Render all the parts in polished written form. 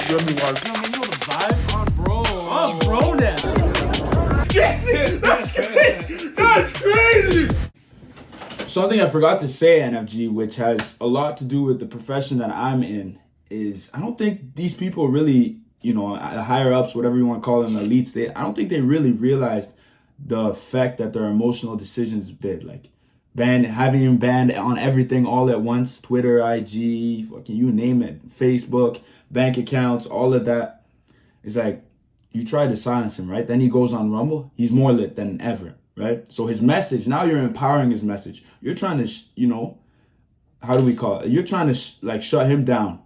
Let me watch. Yo, man, you know the vibe? Bro. Bro now. That's crazy. Something I forgot to say, NFG, which has a lot to do with the profession that I'm in, is I don't think these people really, higher ups, whatever you want to call them, elites, I don't think they really realized the effect that their emotional decisions did. Like having him banned on everything all at once, Twitter, IG, fucking you name it, Facebook, bank accounts, all of that. It's like, you tried to silence him, right? Then he goes on Rumble. He's more lit than ever, right? So his message, now you're empowering his message. You're trying to, how do we call it? You're trying to shut him down.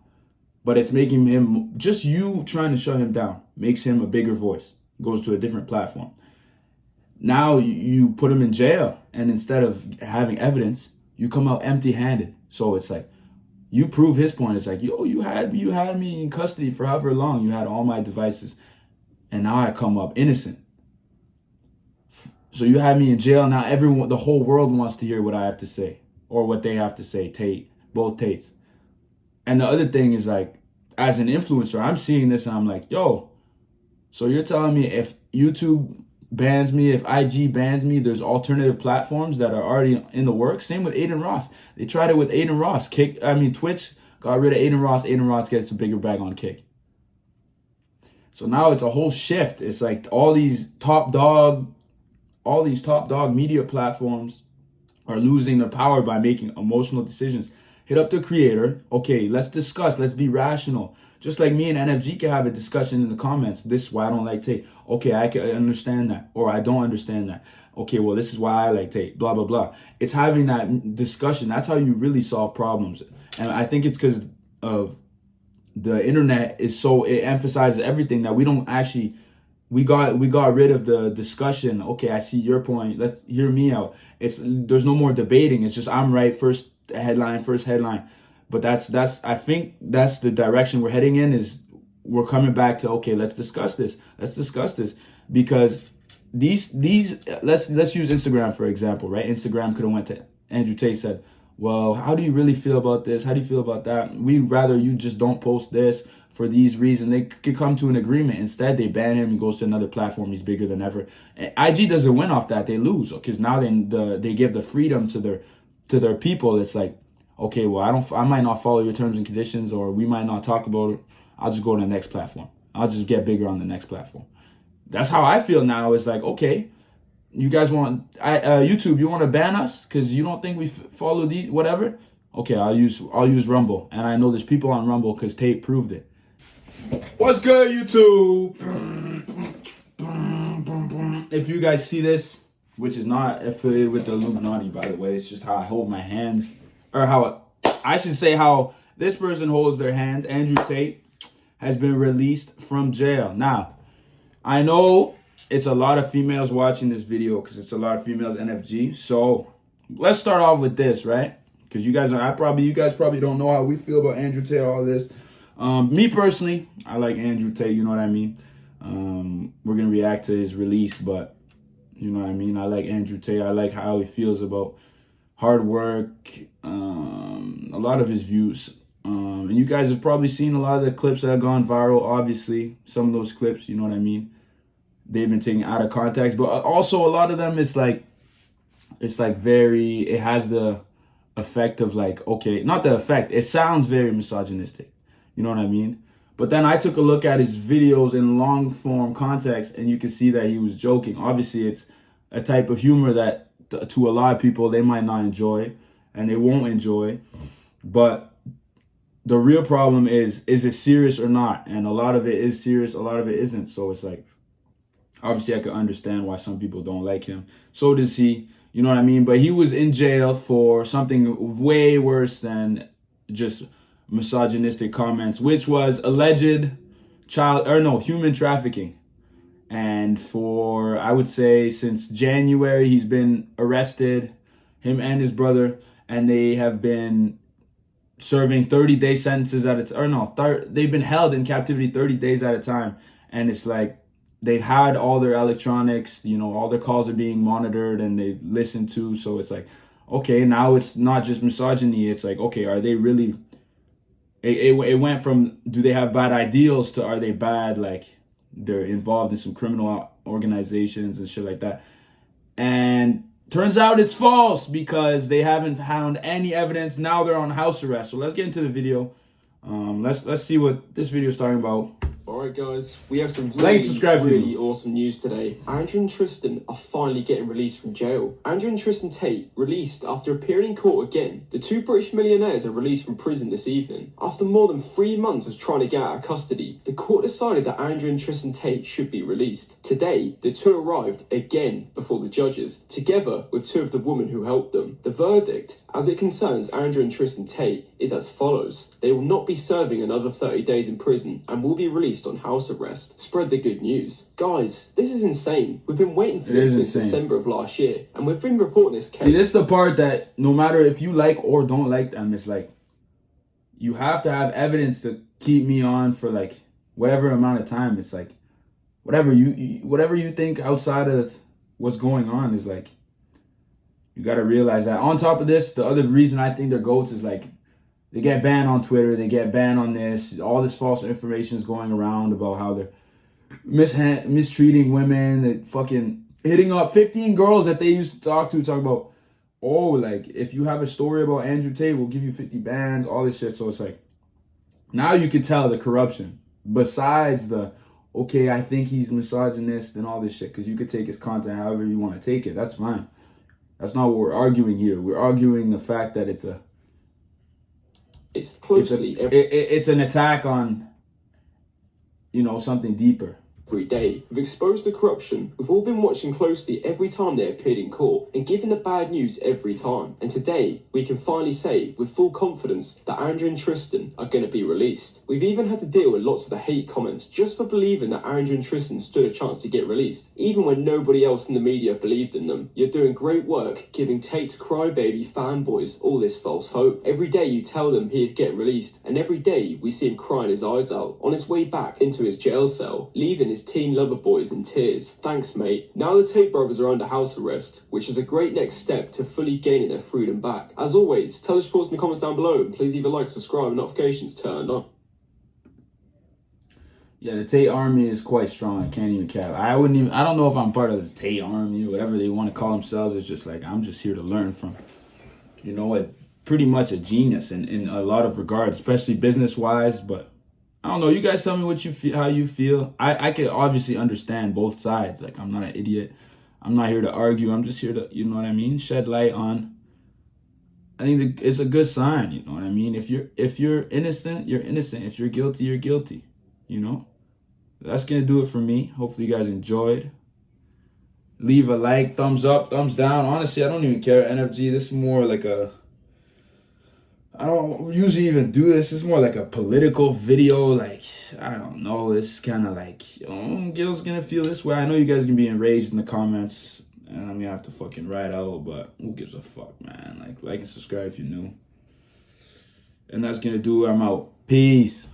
But it's making him, just you trying to shut him down makes him a bigger voice. Goes to a different platform. Now you put him in jail, and instead of having evidence, you come out empty-handed. So it's like, you prove his point. It's like, yo, you had me in custody for however long. You had all my devices, and now I come up innocent. So you had me in jail. Now the whole world wants to hear what I have to say, or what they have to say. Tate, both Tates. And the other thing is, like, as an influencer, I'm seeing this and I'm like, yo, so you're telling me if YouTube bans me, if IG bans me, there's alternative platforms that are already in the works. Same with Aiden Ross. They tried it with Aiden Ross. Twitch got rid of Aiden Ross. Aiden Ross gets a bigger bag on Kick. So now it's a whole shift. It's like all these top dog media platforms are losing their power by making emotional decisions. Hit up the creator. Okay, let's discuss. Let's be rational. Just like me and NFG can have a discussion in the comments. This is why I don't like Tate. Okay, I can understand that. Or I don't understand that. Okay, well, this is why I like Tate. Blah, blah, blah. It's having that discussion. That's how you really solve problems. And I think it's because of the internet it emphasizes everything that we don't actually, we got rid of the discussion. Okay, I see your point. Let's hear me out. There's no more debating. It's just I'm right, first headline. But I think that's the direction we're heading in, is we're coming back to, okay, let's discuss this because these let's use Instagram for example, right? Instagram could have went to Andrew Tate, said, well, how do you really feel about this? How do you feel about that? We'd rather you just don't post this for these reasons. They could come to an agreement. Instead, they ban him. He goes to another platform. He's bigger than ever. And IG doesn't win off that. They lose because now they give the freedom to their people. It's like, okay, well, I might not follow your terms and conditions, or we might not talk about it. I'll just go to the next platform. I'll just get bigger on the next platform. That's how I feel now. It's like, okay, you guys want YouTube? You want to ban us because you don't think we follow these whatever? Okay, I'll use Rumble, and I know there's people on Rumble because Tate proved it. What's good, YouTube? If you guys see this, which is not affiliated with the Illuminati, by the way, it's just how I hold my hands, or how this person holds their hands. Andrew Tate has been released from jail. Now, I know it's a lot of females watching this video because it's a lot of females NFG. So let's start off with this, right? Because you guys probably don't know how we feel about Andrew Tate, all this. Me personally, I like Andrew Tate, you know what I mean? We're going to react to his release, but you know what I mean? I like Andrew Tate. I like how he feels about hard work, a lot of his views. And you guys have probably seen a lot of the clips that have gone viral, obviously. Some of those clips, you know what I mean? They've been taken out of context. But also a lot of them, it has the effect of like, okay, not the effect. It sounds very misogynistic. You know what I mean? But then I took a look at his videos in long form context, and you can see that he was joking. Obviously, it's a type of humor that to a lot of people, they might not enjoy and they won't enjoy. But the real problem is it serious or not? And a lot of it is serious, a lot of it isn't. So it's like, obviously I could understand why some people don't like him. So does he, you know what I mean? But he was in jail for something way worse than just misogynistic comments, which was alleged human trafficking. And for, I would say, since January, he's been arrested, him and his brother, and they have been serving 30-day sentences at a time. They've been held in captivity 30 days at a time. And it's like, they've had all their electronics, all their calls are being monitored and they listened to. So it's like, okay, now it's not just misogyny. It's like, okay, are they really it went from do they have bad ideals to are they bad, like they're involved in some criminal organizations and shit like that. And turns out it's false because they haven't found any evidence. Now they're on house arrest. So let's get into the video. Let's see what this video is talking about. Alright guys, we have some subscribe really awesome news today. Andrew and Tristan are finally getting released from jail. Andrew and Tristan Tate released after appearing in court again. The two British millionaires are released from prison this evening. After more than 3 months of trying to get out of custody, the court decided that Andrew and Tristan Tate should be released. Today, the two arrived again before the judges, together with two of the women who helped them. The verdict, as it concerns Andrew and Tristan Tate, is as follows. They will not be serving another 30 days in prison and will be released on house arrest. Spread the good news. Guys, this is insane. We've been waiting for this since December of last year, and we've been reporting this case. See, this is the part that no matter if you like or don't like them, it's like you have to have evidence to keep me on for like whatever amount of time. It's like whatever you think outside of what's going on is like you got to realize that. On top of this, the other reason I think they're GOATs is like they get banned on Twitter, they get banned on this. All this false information is going around about how they're mistreating women, that fucking hitting up 15 girls that they used to talk about, oh, like, if you have a story about Andrew Tate, we'll give you 50 bans, all this shit. So it's like, now you can tell the corruption. Besides the, okay, I think he's misogynist and all this shit, because you could take his content however you want to take it. That's fine. That's not what we're arguing here. We're arguing the fact that it's an attack on, something deeper. Every day. We've exposed the corruption. We've all been watching closely every time they appeared in court and given the bad news every time. And today, we can finally say with full confidence that Andrew and Tristan are going to be released. We've even had to deal with lots of the hate comments just for believing that Andrew and Tristan stood a chance to get released, even when nobody else in the media believed in them. You're doing great work giving Tate's crybaby fanboys all this false hope. Every day you tell them he is getting released, and every day we see him crying his eyes out on his way back into his jail cell, leaving his teen lover boys in tears. Thanks, mate. Now the Tate brothers are under house arrest, which is a great next step to fully gaining their freedom back. As always, tell us your thoughts in the comments down below, and please leave a like, subscribe, and notifications turned on. Yeah, the Tate army is quite strong. I can't even cap. I don't know if I'm part of the Tate army or whatever they want to call themselves. It's just like, I'm just here to learn from, pretty much a genius in a lot of regards, especially business-wise, but I don't know. You guys tell me what you feel, how you feel. I can obviously understand both sides. Like, I'm not an idiot. I'm not here to argue. I'm just here to, shed light on. I think it's a good sign. You know what I mean? If you're innocent, you're innocent. If you're guilty, you're guilty. That's gonna do it for me. Hopefully you guys enjoyed. Leave a like, thumbs up, thumbs down. Honestly, I don't even care. NFG. This is more like I don't usually even do this. It's more like a political video. Like, I don't know. It's kind of like, Gil's gonna feel this way. I know you guys can be enraged in the comments, and I'm gonna have to fucking ride out, but who gives a fuck, man? Like and subscribe if you're new. And that's gonna do it. I'm out. Peace.